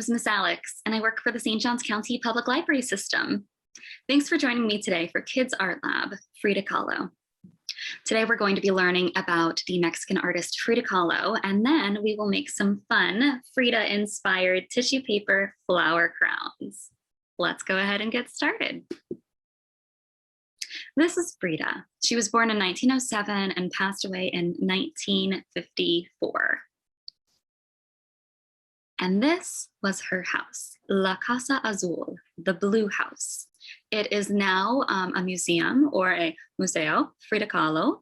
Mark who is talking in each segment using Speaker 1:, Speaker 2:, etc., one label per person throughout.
Speaker 1: name's Miss Alex, and I work for the St. Johns County Public Library System. Thanks for joining me today for Kids Art Lab, Frida Kahlo. Today we're going to be learning about the Mexican artist Frida Kahlo, and then we will make some fun Frida-inspired tissue paper flower crowns. Let's go ahead and get started. This is Frida. She was born in 1907 and passed away in 1954. And this was her house, La Casa Azul, the Blue House. It is now a museum or a museo, Frida Kahlo,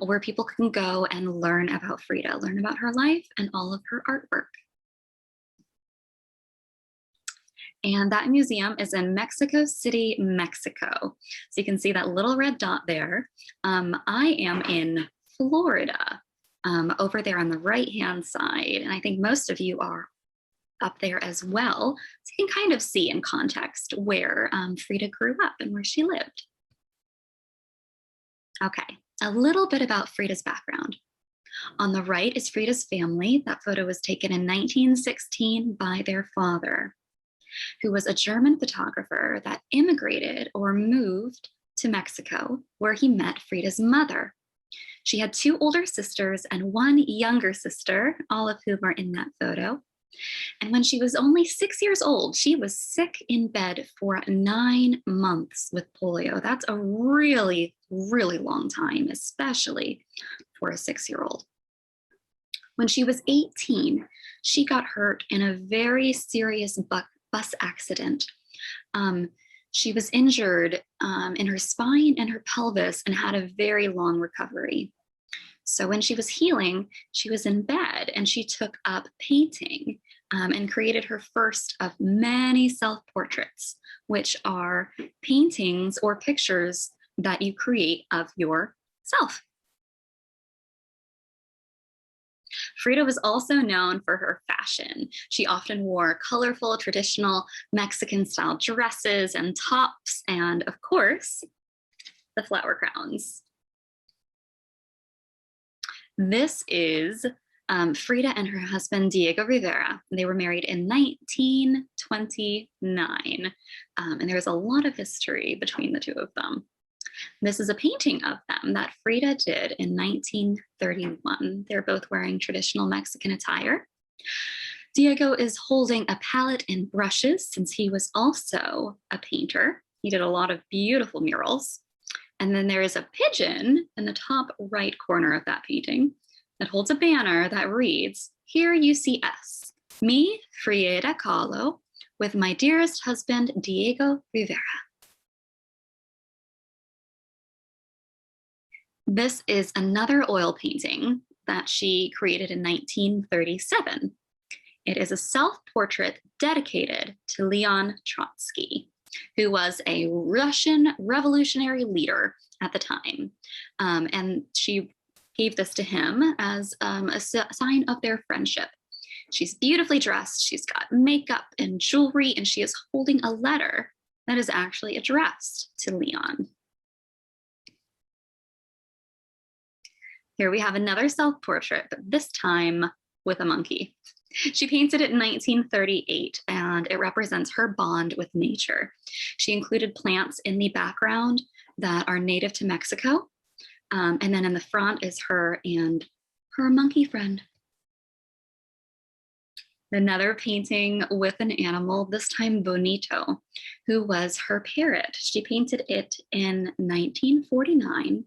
Speaker 1: where people can go and learn about Frida, learn about her life and all of her artwork. And that museum is in Mexico City, Mexico. So you can see that little red dot there. I am in Florida. Over there on the right-hand side, and I think most of you are up there as well. So you can kind of see in context where Frida grew up and where she lived. Okay, a little bit about Frida's background. On the right is Frida's family. That photo was taken in 1916 by their father, who was a German photographer that immigrated or moved to Mexico, where he met Frida's mother. She had two older sisters and one younger sister, all of whom are in that photo. And when she was only 6 years old, she was sick in bed for 9 months with polio. That's a really, really long time, especially for a 6-year-old. When she was 18, she got hurt in a very serious bus accident. She was injured in her spine and her pelvis and had a very long recovery. So when she was healing, she was in bed and she took up painting and created her first of many self-portraits, which are paintings or pictures that you create of yourself. Frida was also known for her fashion. She often wore colorful, traditional Mexican-style dresses and tops, and of course, the flower crowns. This is Frida and her husband, Diego Rivera. They were married in 1929, and there's a lot of history between the two of them. This is a painting of them that Frida did in 1931. They're both wearing traditional Mexican attire. Diego is holding a palette and brushes since he was also a painter. He did a lot of beautiful murals. And then there is a pigeon in the top right corner of that painting that holds a banner that reads, "Here you see us, me, Frida Kahlo, with my dearest husband, Diego Rivera." This is another oil painting that she created in 1937. It is a self-portrait dedicated to Leon Trotsky, who was a Russian revolutionary leader at the time. And she gave this to him as a sign of their friendship. She's beautifully dressed, she's got makeup and jewelry, and she is holding a letter that is actually addressed to Leon. Here we have another self-portrait, but this time with a monkey. She painted it in 1938, and it represents her bond with nature. She included plants in the background that are native to Mexico, and then in the front is her and her monkey friend. Another painting with an animal, this time Bonito, who was her parrot. She painted it in 1949.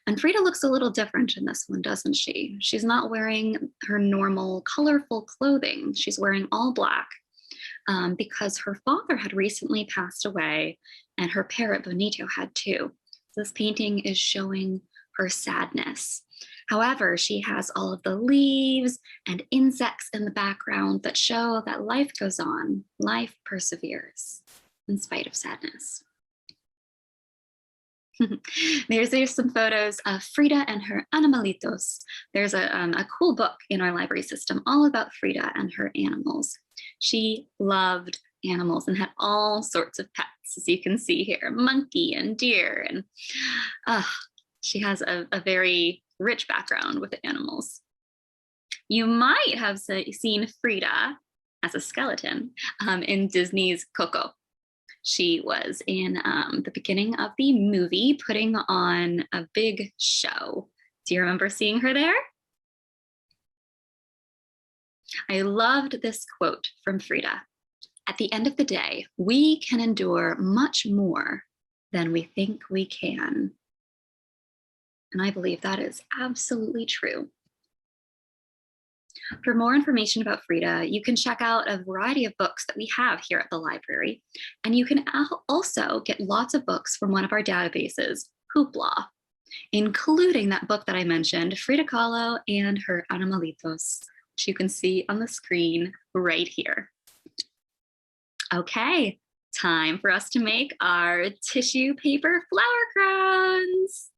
Speaker 1: And Frida looks a little different in this one, doesn't she? She's not wearing her normal colorful clothing. She's wearing all black because her father had recently passed away and her parrot Bonito had too. This painting is showing her sadness. However, she has all of the leaves and insects in the background that show that life goes on, life perseveres in spite of sadness. There's some photos of Frida and her animalitos. There's a cool book in our library system all about Frida and her animals. She loved animals and had all sorts of pets, as you can see here, monkey and deer. And she has a very rich background with animals. You might have seen Frida as a skeleton in Disney's Coco. She was in the beginning of the movie putting on a big show. Do you remember seeing her there? I loved this quote from Frida. At the end of the day, we can endure much more than we think we can. And I believe that is absolutely true. For more information about Frida, you can check out a variety of books that we have here at the library. And you can also get lots of books from one of our databases, Hoopla, including that book that I mentioned, Frida Kahlo and Her Animalitos, which you can see on the screen right here. Okay, time for us to make our tissue paper flower crowns.